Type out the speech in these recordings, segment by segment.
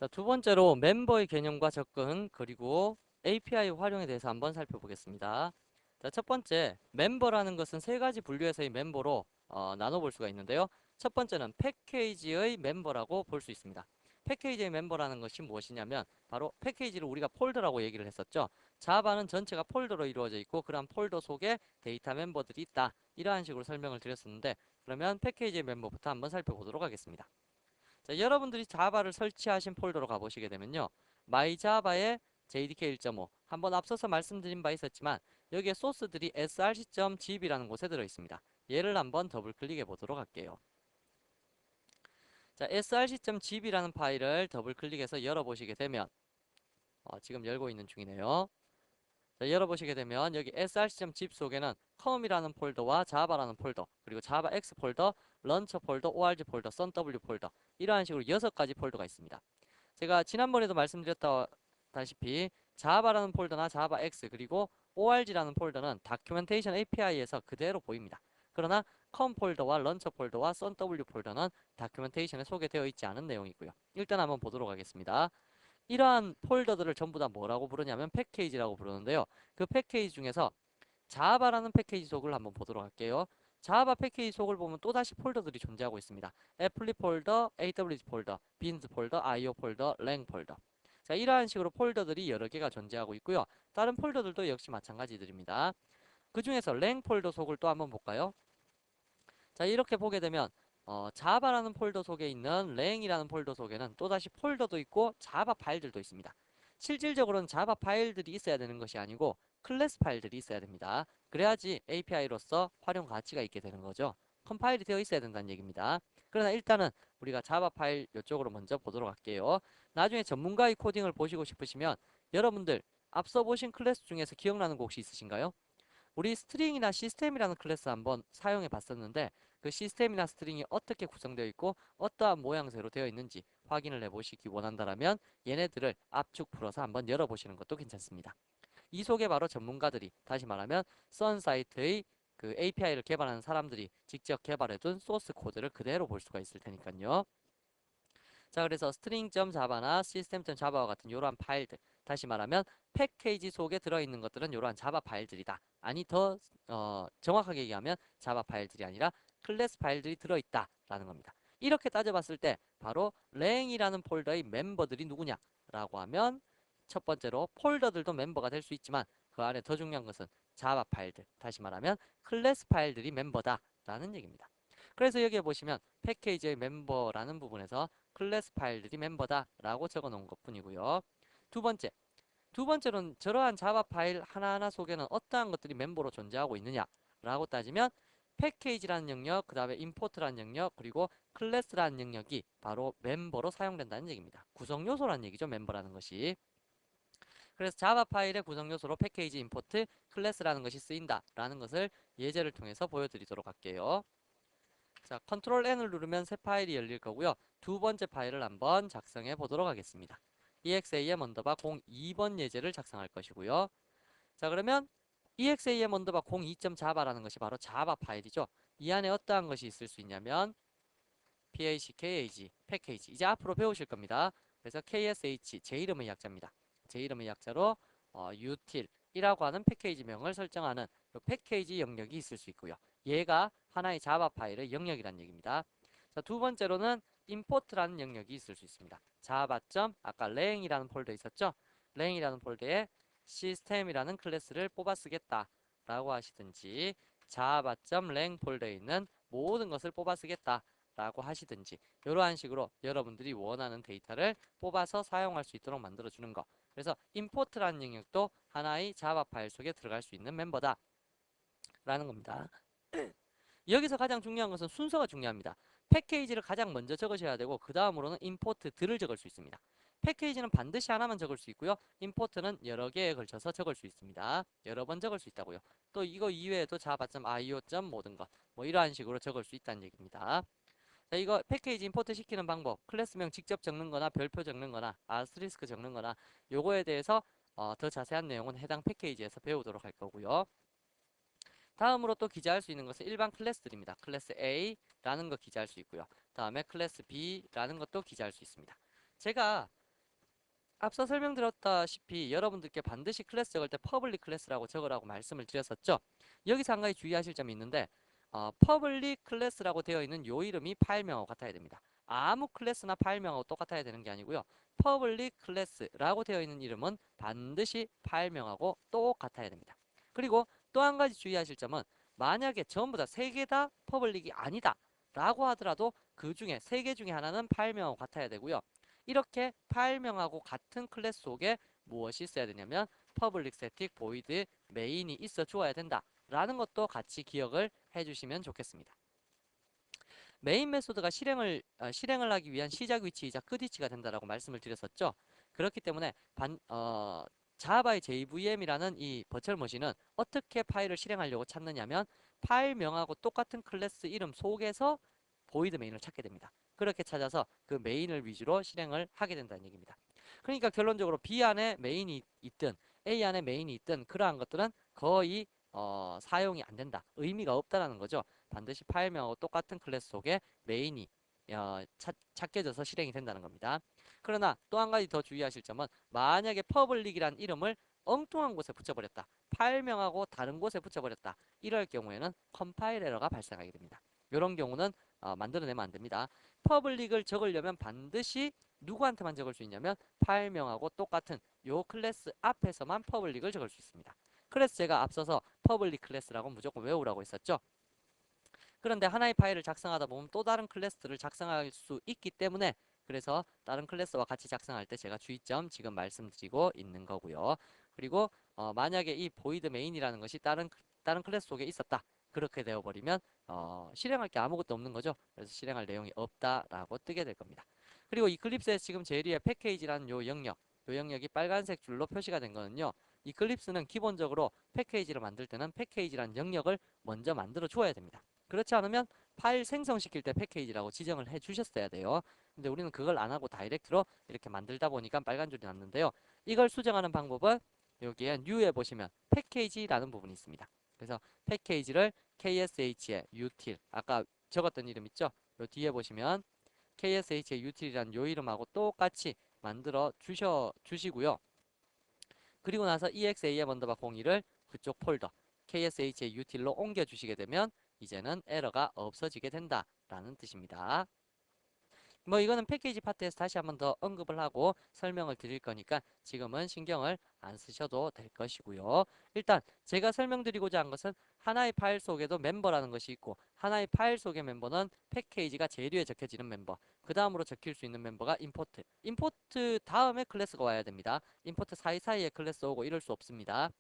자, 두 번째로 멤버의 개념과 접근 그리고 API 활용에 대해서 한번 살펴보겠습니다. 자, 첫 번째, 멤버라는 것은 세 가지 분류에서의 멤버로 나눠볼 수가 있는데요. 첫 번째는 패키지의 멤버라고 볼 수 있습니다. 패키지의 멤버라는 것이 무엇이냐면 바로 패키지를 우리가 폴더라고 얘기를 했었죠. 자바는 전체가 폴더로 이루어져 있고 그러한 폴더 속에 데이터 멤버들이 있다. 이러한 식으로 설명을 드렸었는데 그러면 패키지의 멤버부터 한번 살펴보도록 하겠습니다. 자, 여러분들이 자바를 설치하신 폴더로 가보시게 되면요. 마이자바의 JDK 1.5 한번 앞서서 말씀드린 바 있었지만 여기에 소스들이 src.gb라는 곳에 들어있습니다. 얘를 한번 더블 클릭해 보도록 할게요. 자, src.gb라는 파일을 더블 클릭해서 열어보시게 되면 지금 열고 있는 중이네요. 자, 열어보시게 되면 여기 src.zip 속에는 com이라는 폴더와 자바라는 폴더, 그리고 자바 x 폴더, 런처 폴더, org 폴더, sunw 폴더 이러한 식으로 6가지 폴더가 있습니다. 제가 지난번에도 말씀드렸다시피 자바라는 폴더나 자바 x 그리고 org라는 폴더는 다큐멘테이션 API에서 그대로 보입니다. 그러나 com 폴더와 런처 폴더와 sunw 폴더는 다큐멘테이션에 소개되어 있지 않은 내용이고요. 일단 한번 보도록 하겠습니다. 이러한 폴더들을 전부 다 뭐라고 부르냐면 패키지라고 부르는데요. 그 패키지 중에서 자바라는 패키지 속을 한번 보도록 할게요. 자바 패키지 속을 보면 또다시 폴더들이 존재하고 있습니다. 애플리 폴더, AWS 폴더, 빈즈 폴더, IO 폴더, 랭 폴더. 자, 이러한 식으로 폴더들이 여러 개가 존재하고 있고요. 다른 폴더들도 역시 마찬가지들입니다. 그 중에서 랭 폴더 속을 또 한번 볼까요? 자, 이렇게 보게 되면 자바라는 폴더 속에 있는 랭이라는 폴더 속에는 또다시 폴더도 있고 자바 파일들도 있습니다. 실질적으로는 자바 파일들이 있어야 되는 것이 아니고 클래스 파일들이 있어야 됩니다. 그래야지 API로서 활용 가치가 있게 되는 거죠. 컴파일이 되어 있어야 된다는 얘기입니다. 그러나 일단은 우리가 자바 파일 이쪽으로 먼저 보도록 할게요. 나중에 전문가의 코딩을 보시고 싶으시면 여러분들 앞서 보신 클래스 중에서 기억나는 거 혹시 있으신가요? 우리 스트링이나 시스템이라는 클래스 한번 사용해 봤었는데 그 시스템이나 스트링이 어떻게 구성되어 있고 어떠한 모양새로 되어 있는지 확인을 해보시기 원한다면 얘네들을 압축 풀어서 한번 열어보시는 것도 괜찮습니다. 이 속에 바로 전문가들이, 다시 말하면 썬사이트의 그 API를 개발하는 사람들이 직접 개발해둔 소스 코드를 그대로 볼 수가 있을 테니까요. 자, 그래서 string.java나 system.java와 같은 이러한 파일들, 다시 말하면 패키지 속에 들어있는 것들은 이러한 자바 파일들이다. 아니 더 정확하게 얘기하면 자바 파일들이 아니라 클래스 파일들이 들어있다라는 겁니다. 이렇게 따져봤을 때 바로 랭이라는 폴더의 멤버들이 누구냐 라고 하면 첫 번째로 폴더들도 멤버가 될 수 있지만 그 안에 더 중요한 것은 자바 파일들, 다시 말하면 클래스 파일들이 멤버다라는 얘기입니다. 그래서 여기에 보시면 패키지의 멤버라는 부분에서 클래스 파일들이 멤버다라고 적어 놓은 것 뿐이고요. 두 번째, 두 번째로는 저러한 자바 파일 하나하나 속에는 어떠한 것들이 멤버로 존재하고 있느냐라고 따지면 패키지라는 영역, 그 다음에 임포트라는 영역, 그리고 클래스라는 영역이 바로 멤버로 사용된다는 얘기입니다. 구성 요소라는 얘기죠, 멤버라는 것이. 그래서 자바 파일의 구성 요소로 패키지, 임포트, 클래스라는 것이 쓰인다라는 것을 예제를 통해서 보여드리도록 할게요. 자, 컨트롤 N을 누르면 새 파일이 열릴 거고요. 두 번째 파일을 한번 작성해 보도록 하겠습니다. exam 언더바 02번 예제를 작성할 것이고요. 자, 그러면 exam 언더바 02.java라는 것이 바로 자바 파일이죠. 이 안에 어떠한 것이 있을 수 있냐면 packag, 패키지. 이제 앞으로 배우실 겁니다. 그래서 ksh, 제 이름의 약자입니다. 제 이름의 약자로 util이라고 하는 패키지명을 설정하는 패키지 영역이 있을 수 있고요. 얘가 하나의 자바 파일의 영역이란 얘기입니다. 자, 두 번째로는 import라는 영역이 있을 수 있습니다. java. 아까 lang이라는 폴더 있었죠? lang이라는 폴더에 system이라는 클래스를 뽑아 쓰겠다 라고 하시든지 java.lang 폴더에 있는 모든 것을 뽑아 쓰겠다 라고 하시든지 이러한 식으로 여러분들이 원하는 데이터를 뽑아서 사용할 수 있도록 만들어 주는 거. 그래서 import라는 영역도 하나의 자바 파일 속에 들어갈 수 있는 멤버다 라는 겁니다. 여기서 가장 중요한 것은 순서가 중요합니다. 패키지를 가장 먼저 적으셔야 되고 그 다음으로는 임포트들을 적을 수 있습니다. 패키지는 반드시 하나만 적을 수 있고요. 임포트는 여러 개에 걸쳐서 적을 수 있습니다. 여러 번 적을 수 있다고요. 또 이거 이외에도 java.io. 모든 것 뭐 이러한 식으로 적을 수 있다는 얘기입니다. 자, 이거 패키지 임포트 시키는 방법, 클래스명 직접 적는 거나 별표 적는 거나 아스트리스크 적는 거나 요거에 대해서 더 자세한 내용은 해당 패키지에서 배우도록 할 거고요. 다음으로 또 기재할 수 있는 것은 일반 클래스들입니다. 클래스 A라는 거 기재할 수 있고요. 다음에 클래스 B라는 것도 기재할 수 있습니다. 제가 앞서 설명드렸다시피 여러분들께 반드시 클래스 적을 때 퍼블릭 클래스라고 적으라고 말씀을 드렸었죠. 여기서 한 가지 주의하실 점이 있는데 퍼블릭 클래스라고 되어 있는 요 이름이 파일명하고 같아야 됩니다. 아무 클래스나 파일명하고 똑같아야 되는 게 아니고요. 퍼블릭 클래스라고 되어 있는 이름은 반드시 파일명하고 똑같아야 됩니다. 그리고 또 한 가지 주의하실 점은 만약에 전부 다 세 개 다 퍼블릭이 아니다 라고 하더라도 그 중에 세 개 중에 하나는 파일명하고 같아야 되고요. 이렇게 파일명하고 같은 클래스 속에 무엇이 있어야 되냐면 public static void main이 있어 주어야 된다 라는 것도 같이 기억을 해주시면 좋겠습니다. 메인 메소드가 실행을 하기 위한 시작 위치이자 끝 위치가 된다라고 말씀을 드렸었죠. 그렇기 때문에 자바의 JVM이라는 이 버추얼 머신은 어떻게 파일을 실행하려고 찾느냐면 파일명하고 똑같은 클래스 이름 속에서 보이드 메인을 찾게 됩니다. 그렇게 찾아서 그 메인을 위주로 실행을 하게 된다는 얘기입니다. 그러니까 결론적으로 B 안에 메인이 있든 A 안에 메인이 있든 그러한 것들은 거의 사용이 안 된다. 의미가 없다라는 거죠. 반드시 파일명하고 똑같은 클래스 속에 메인이 찾겨져서 실행이 된다는 겁니다. 그러나 또 한 가지 더 주의하실 점은 만약에 퍼블릭이란 이름을 엉뚱한 곳에 붙여버렸다. 파일명하고 다른 곳에 붙여버렸다. 이럴 경우에는 컴파일 에러가 발생하게 됩니다. 이런 경우는 만들어내면 안 됩니다. 퍼블릭을 적으려면 반드시 누구한테만 적을 수 있냐면 파일명하고 똑같은 요 클래스 앞에서만 퍼블릭을 적을 수 있습니다. 그래서 제가 앞서서 퍼블릭 클래스라고 무조건 외우라고 했었죠. 그런데 하나의 파일을 작성하다 보면 또 다른 클래스를 작성할 수 있기 때문에 그래서 다른 클래스와 같이 작성할 때 제가 주의점 지금 말씀드리고 있는 거고요. 그리고 만약에 이 void main이라는 것이 다른 클래스 속에 있었다. 그렇게 되어버리면 실행할 게 아무것도 없는 거죠. 그래서 실행할 내용이 없다라고 뜨게 될 겁니다. 그리고 이클립스에서 지금 제일 위에 패키지라는 요 영역이 빨간색 줄로 표시가 된 거는요. 이클립스는 기본적으로 패키지를 만들 때는 패키지라는 영역을 먼저 만들어 줘야 됩니다. 그렇지 않으면 파일 생성시킬 때 패키지라고 지정을 해 주셨어야 돼요. 근데 우리는 그걸 안 하고 다이렉트로 이렇게 만들다 보니까 빨간 줄이 났는데요. 이걸 수정하는 방법은 여기에 New에 보시면 패키지라는 부분이 있습니다. 그래서 패키지를 KSH의 util 아까 적었던 이름 있죠? 요 뒤에 보시면 KSH의 util이라는 요 이름하고 똑같이 만들어 주시고요. 그리고 나서 exam 언더바 02를 그쪽 폴더 KSH의 util로 옮겨 주시게 되면 이제는 에러가 없어지게 된다라는 뜻입니다. 뭐 이거는 패키지 파트에서 다시 한번 더 언급을 하고 설명을 드릴 거니까 지금은 신경을 안 쓰셔도 될 것이고요. 일단 제가 설명드리고자 한 것은 하나의 파일 속에도 멤버라는 것이 있고 하나의 파일 속의 멤버는 패키지가 제일 위에 적혀지는 멤버 그 다음으로 적힐 수 있는 멤버가 임포트 다음에 클래스가 와야 됩니다. 임포트 사이사이에 클래스 오고 이럴 수 없습니다.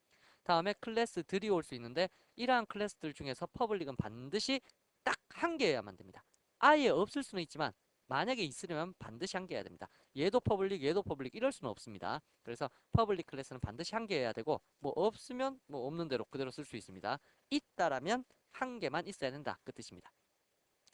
다음에 클래스들이 올 수 있는데 이러한 클래스들 중에서 퍼블릭은 반드시 딱 한 개여야만 됩니다. 아예 없을 수는 있지만 만약에 있으려면 반드시 한 개여야 됩니다. 얘도 퍼블릭 이럴 수는 없습니다. 그래서 퍼블릭 클래스는 반드시 한 개여야 되고 뭐 없으면 뭐 없는 대로 그대로 쓸 수 있습니다. 있다라면 한 개만 있어야 된다 그 뜻입니다.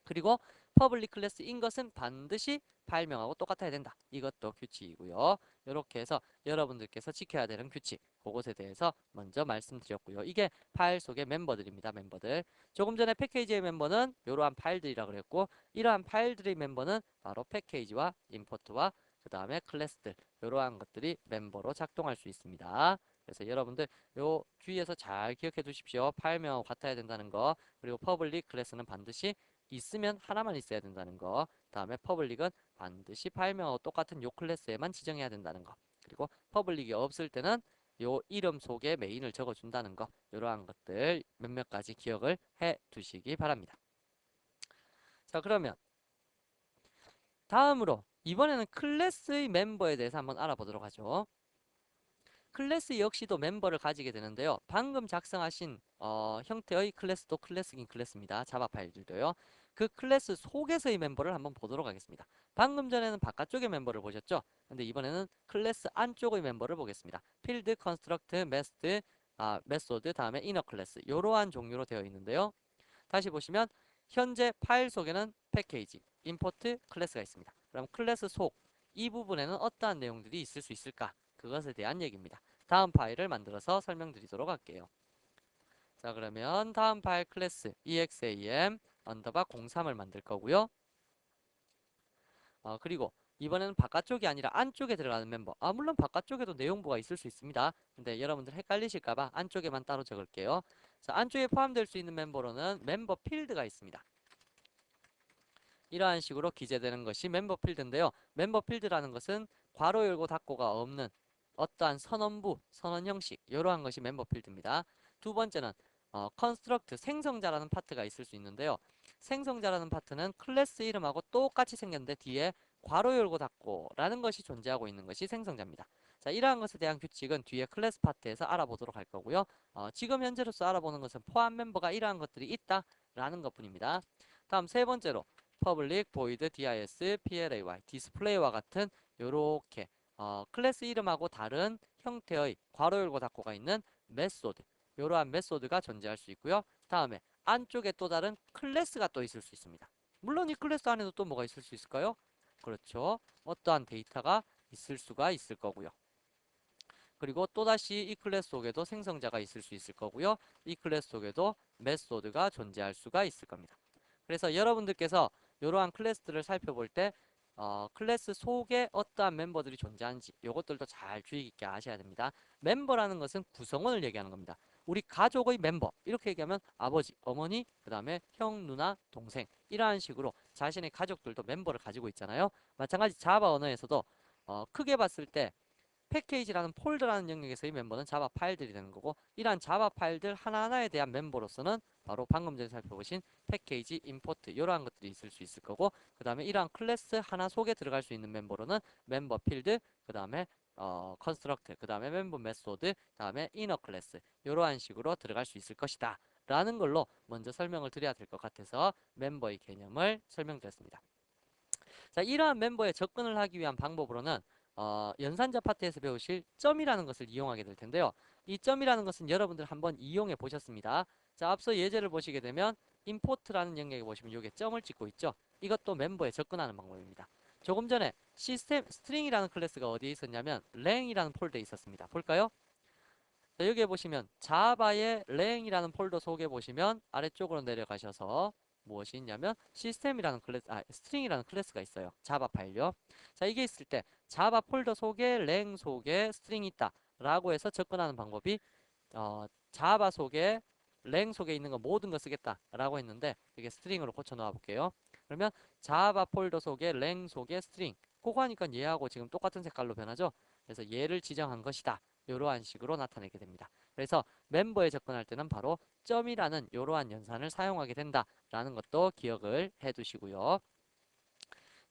그리고 퍼블릭 클래스인 것은 반드시 파일명하고 똑같아야 된다. 이것도 규칙이고요. 이렇게 해서 여러분들께서 지켜야 되는 규칙 그것에 대해서 먼저 말씀드렸고요. 이게 파일 속의 멤버들입니다. 멤버들. 조금 전에 패키지의 멤버는 이러한 파일들이라 그랬고 이러한 파일들의 멤버는 바로 패키지와 임포트와 그 다음에 클래스들 이러한 것들이 멤버로 작동할 수 있습니다. 그래서 여러분들 요 주의해서 잘 기억해 두십시오. 파일명하고 같아야 된다는 거 그리고 퍼블릭 클래스는 반드시 있으면 하나만 있어야 된다는 거 다음에 퍼블릭은 반드시 파일명하고 똑같은 요 클래스에만 지정해야 된다는 거 그리고 퍼블릭이 없을 때는 요 이름 속에 메인을 적어준다는 거 이러한 것들 몇몇 가지 기억을 해 두시기 바랍니다. 자 그러면 다음으로 이번에는 클래스의 멤버에 대해서 한번 알아보도록 하죠. 클래스 역시도 멤버를 가지게 되는데요. 방금 작성하신 형태의 클래스도 클래스긴 클래스입니다. 자바 파일들도요. 그 클래스 속에서의 멤버를 한번 보도록 하겠습니다. 방금 전에는 바깥쪽의 멤버를 보셨죠? 근데 이번에는 클래스 안쪽의 멤버를 보겠습니다. 필드, 컨스트럭트, 메소드, 다음에 이너 클래스 이러한 종류로 되어 있는데요. 다시 보시면 현재 파일 속에는 패키지, 임포트, 클래스가 있습니다. 그럼 클래스 속 이 부분에는 어떠한 내용들이 있을 수 있을까? 그것에 대한 얘기입니다. 다음 파일을 만들어서 설명드리도록 할게요. 자 그러면 다음 파일 클래스 exam 언더바 03을 만들 거고요. 그리고 이번에는 바깥쪽이 아니라 안쪽에 들어가는 멤버. 물론 바깥쪽에도 내용부가 있을 수 있습니다. 근데 여러분들 헷갈리실까봐 안쪽에만 따로 적을게요. 자, 안쪽에 포함될 수 있는 멤버로는 멤버 필드가 있습니다. 이러한 식으로 기재되는 것이 멤버 필드인데요. 멤버 필드라는 것은 괄호 열고 닫고가 없는 어떠한 선언부, 선언 형식 이러한 것이 멤버 필드입니다. 두 번째는 컨스트럭트, 생성자라는 파트가 있을 수 있는데요. 생성자라는 파트는 클래스 이름하고 똑같이 생겼는데 뒤에 괄호 열고 닫고라는 것이 존재하고 있는 것이 생성자입니다. 자, 이러한 것에 대한 규칙은 뒤에 클래스 파트에서 알아보도록 할 거고요. 지금 현재로서 알아보는 것은 포함 멤버가 이러한 것들이 있다라는 것뿐입니다. 다음 세 번째로 public, void, dis, play, 디스플레이와 같은 요렇게 클래스 이름하고 다른 형태의 괄호 열고 닫고가 있는 메소드, 이러한 메소드가 존재할 수 있고요. 다음에 안쪽에 또 다른 클래스가 또 있을 수 있습니다. 물론 이 클래스 안에도 또 뭐가 있을 수 있을까요? 그렇죠. 어떠한 데이터가 있을 수가 있을 거고요. 그리고 또다시 이 클래스 속에도 생성자가 있을 수 있을 거고요. 이 클래스 속에도 메소드가 존재할 수가 있을 겁니다. 그래서 여러분들께서 이러한 클래스들을 살펴볼 때 클래스 속에 어떠한 멤버들이 존재하는지 이것들도 잘 주의 깊게 아셔야 됩니다. 멤버라는 것은 구성원을 얘기하는 겁니다. 우리 가족의 멤버 이렇게 얘기하면 아버지, 어머니, 그 다음에 형, 누나, 동생 이러한 식으로 자신의 가족들도 멤버를 가지고 있잖아요. 마찬가지 자바 언어에서도 크게 봤을 때 패키지라는 폴더라는 영역에서의 멤버는 자바 파일들이 되는 거고, 이러한 자바 파일들 하나하나에 대한 멤버로서는 바로 방금 전에 살펴보신 패키지, 임포트 이러한 것들이 있을 수 있을 거고, 그 다음에 이러한 클래스 하나 속에 들어갈 수 있는 멤버로는 멤버 필드, 그 다음에 컨스트럭트, 그 다음에 멤버 메소드, 그 다음에 이너 클래스 이러한 식으로 들어갈 수 있을 것이다 라는 걸로 먼저 설명을 드려야 될 것 같아서 멤버의 개념을 설명드렸습니다. 자, 이러한 멤버에 접근을 하기 위한 방법으로는 연산자 파트에서 배우실 점이라는 것을 이용하게 될 텐데요. 이 점이라는 것은 여러분들 한번 이용해 보셨습니다. 자, 앞서 예제를 보시게 되면 임포트라는 영역에 보시면 이게 점을 찍고 있죠. 이것도 멤버에 접근하는 방법입니다. 조금 전에 시스템 스트링이라는 클래스가 어디에 있었냐면 랭이라는 폴더에 있었습니다. 볼까요? 자, 여기에 보시면 자바의 랭이라는 폴더 속에 보시면 아래쪽으로 내려가셔서 무엇이 있냐면 시스템이라는 클래스, 스트링이라는 클래스가 있어요. 자바 파일요. 자, 이게 있을 때 자바 폴더 속에 랭 속에 스트링이 있다 라고 해서 접근하는 방법이 자바 속에 랭 속에 있는 거 모든 거 쓰겠다 라고 했는데 이게 스트링으로 고쳐 놓아 볼게요. 그러면 자바 폴더 속에 랭 속에 스트링, 그거 하니까 얘하고 지금 똑같은 색깔로 변하죠. 그래서 얘를 지정한 것이다, 이러한 식으로 나타내게 됩니다. 그래서 멤버에 접근할 때는 바로 점이라는 이러한 연산을 사용하게 된다라는 것도 기억을 해 두시고요.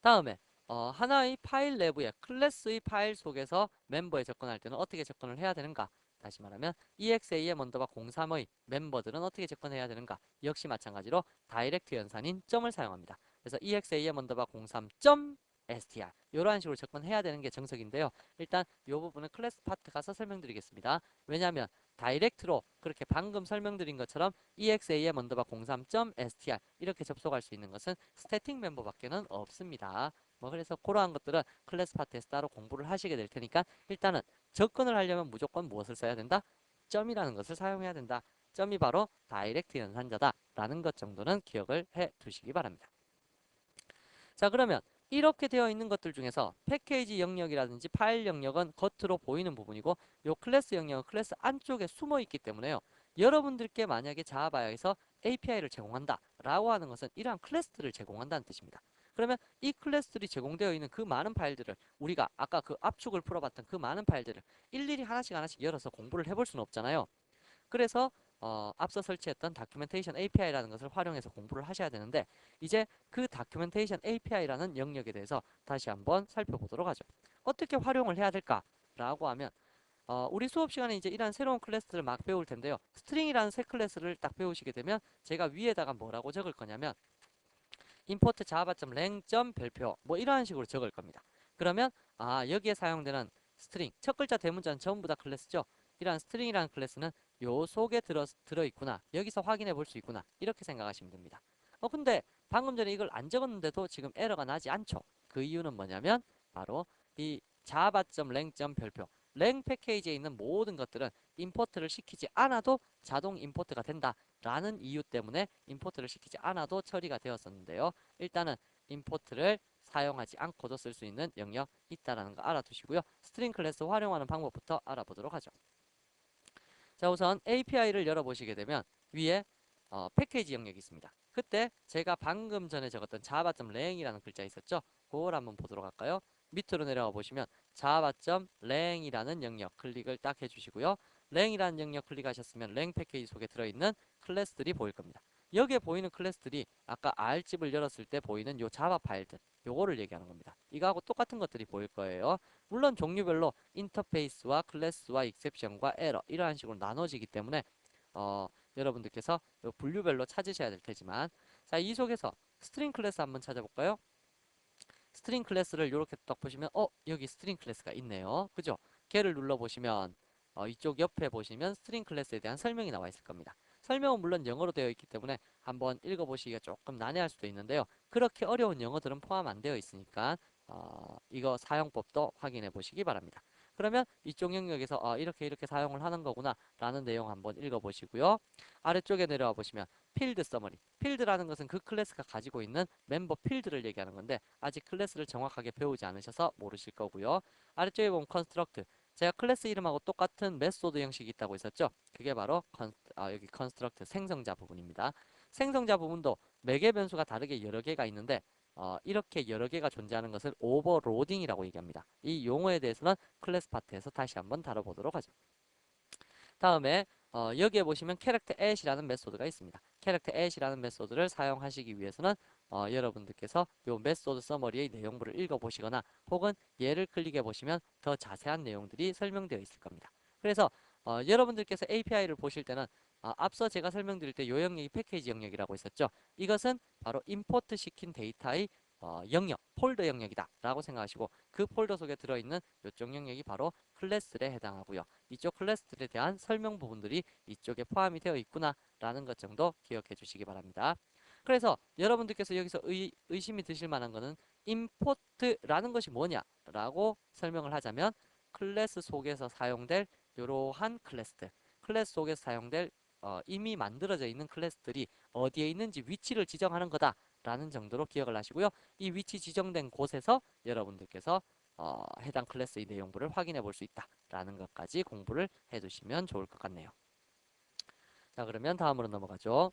다음에 하나의 파일 내부의 클래스의 파일 속에서 멤버에 접근할 때는 어떻게 접근을 해야 되는가? 다시 말하면 EXAM 언더바 03의 멤버들은 어떻게 접근해야 되는가? 역시 마찬가지로 다이렉트 연산인 점을 사용합니다. 그래서 EXAM 언더바 03.str 이러한 식으로 접근해야 되는 게 정석인데요. 일단 이 부분은 클래스 파트 가서 설명드리겠습니다. 왜냐하면 다이렉트로 그렇게 방금 설명드린 것처럼 exam 언더바 03.str 이렇게 접속할 수 있는 것은 스태틱 멤버밖에는 없습니다. 그래서 그러한 것들은 클래스 파트에서 따로 공부를 하시게 될 테니까 일단은 접근을 하려면 무조건 무엇을 써야 된다? 점이라는 것을 사용해야 된다. 점이 바로 다이렉트 연산자다 라는 것 정도는 기억을 해 두시기 바랍니다. 자, 그러면 이렇게 되어 있는 것들 중에서 패키지 영역이라든지 파일 영역은 겉으로 보이는 부분이고, 요 클래스 영역은 클래스 안쪽에 숨어 있기 때문에요. 여러분들께 만약에 자바에서 API를 제공한다 라고 하는 것은 이러한 클래스들을 제공한다는 뜻입니다. 그러면 이 클래스들이 제공되어 있는 그 많은 파일들을 우리가 아까 그 압축을 풀어봤던 그 많은 파일들을 일일이 하나씩 열어서 공부를 해볼 수는 없잖아요. 그래서 앞서 설치했던 다큐멘테이션 API라는 것을 활용해서 공부를 하셔야 되는데, 이제 그 다큐멘테이션 API라는 영역에 대해서 다시 한번 살펴보도록 하죠. 어떻게 활용을 해야 될까라고 하면 우리 수업 시간에 이제 이러한 새로운 클래스를 막 배울 텐데요. 스트링이라는 새 클래스를 딱 배우시게 되면 제가 위에다가 뭐라고 적을 거냐면 import java.lang.별표 뭐 이러한 식으로 적을 겁니다. 그러면 여기에 사용되는 스트링, 첫 글자 대문자는 전부 다 클래스죠. 이러한 스트링이라는 클래스는 요 속에 들어있구나, 여기서 확인해 볼 수 있구나, 이렇게 생각하시면 됩니다. 근데 방금 전에 이걸 안 적었는데도 지금 에러가 나지 않죠. 그 이유는 뭐냐면 바로 이 java.lang.별표 랭 패키지에 있는 모든 것들은 임포트를 시키지 않아도 자동 임포트가 된다라는 이유 때문에 임포트를 시키지 않아도 처리가 되었었는데요. 일단은 임포트를 사용하지 않고도 쓸 수 있는 영역 있다라는 거 알아두시고요. 스트링 클래스 활용하는 방법부터 알아보도록 하죠. 자, 우선 API를 열어보시게 되면 위에 패키지 영역이 있습니다. 그때 제가 방금 전에 적었던 java.lang이라는 글자 있었죠? 그걸 한번 보도록 할까요? 밑으로 내려가 보시면 java.lang이라는 영역 클릭을 딱 해주시고요. lang이라는 영역 클릭하셨으면 lang 패키지 속에 들어있는 클래스들이 보일 겁니다. 여기에 보이는 클래스들이 아까 R집을 열었을 때 보이는 요 자바 파일들, 요거를 얘기하는 겁니다. 이거하고 똑같은 것들이 보일 거예요. 물론 종류별로 인터페이스와 클래스와 익셉션과 에러 이러한 식으로 나눠지기 때문에 여러분들께서 요 분류별로 찾으셔야 될 테지만, 자, 이 속에서 스트링 클래스 한번 찾아볼까요? 스트링 클래스를 이렇게 딱 보시면 여기 스트링 클래스가 있네요. 그죠? 걔를 눌러보시면 이쪽 옆에 보시면 스트링 클래스에 대한 설명이 나와 있을 겁니다. 설명은 물론 영어로 되어 있기 때문에 한번 읽어보시기가 조금 난해할 수도 있는데요. 그렇게 어려운 영어들은 포함 안 되어 있으니까 이거 사용법도 확인해 보시기 바랍니다. 그러면 이쪽 영역에서 이렇게 사용을 하는 거구나 라는 내용 한번 읽어보시고요. 아래쪽에 내려와 보시면 필드 서머리. 필드라는 것은 그 클래스가 가지고 있는 멤버 필드를 얘기하는 건데 아직 클래스를 정확하게 배우지 않으셔서 모르실 거고요. 아래쪽에 보면 컨스트럭트. 제가 클래스 이름하고 똑같은 메소드 형식이 있다고 했었죠. 그게 바로 여기 컨스트럭트 생성자 부분입니다. 생성자 부분도 매개 변수가 다르게 여러 개가 있는데 이렇게 여러 개가 존재하는 것을 오버로딩이라고 얘기합니다. 이 용어에 대해서는 클래스 파트에서 다시 한번 다뤄보도록 하죠. 다음에 여기에 보시면 캐릭터 at이라는 메소드가 있습니다. 캐릭터 at이라는 메소드를 사용하시기 위해서는 여러분들께서 이 메소드 서머리의 내용물을 읽어보시거나 혹은 얘를 클릭해 보시면 더 자세한 내용들이 설명되어 있을 겁니다. 그래서 여러분들께서 API를 보실 때는 앞서 제가 설명드릴 때 요 영역이 패키지 영역이라고 했었죠. 이것은 바로 임포트 시킨 데이터의 영역, 폴더 영역이다 라고 생각하시고 그 폴더 속에 들어있는 이쪽 영역이 바로 클래스들에 해당하고요. 이쪽 클래스들에 대한 설명 부분들이 이쪽에 포함이 되어 있구나 라는 것 정도 기억해 주시기 바랍니다. 그래서 여러분들께서 여기서 의심이 드실 만한 거는 임포트라는 것이 뭐냐 라고 설명을 하자면 클래스 속에서 사용될 이러한 클래스들, 클래스 속에서 사용될 이미 만들어져 있는 클래스들이 어디에 있는지 위치를 지정하는 거다 라는 정도로 기억을 하시고요. 이 위치 지정된 곳에서 여러분들께서 해당 클래스의 내용물을 확인해 볼 수 있다 라는 것까지 공부를 해 두시면 좋을 것 같네요. 자, 그러면 다음으로 넘어가죠.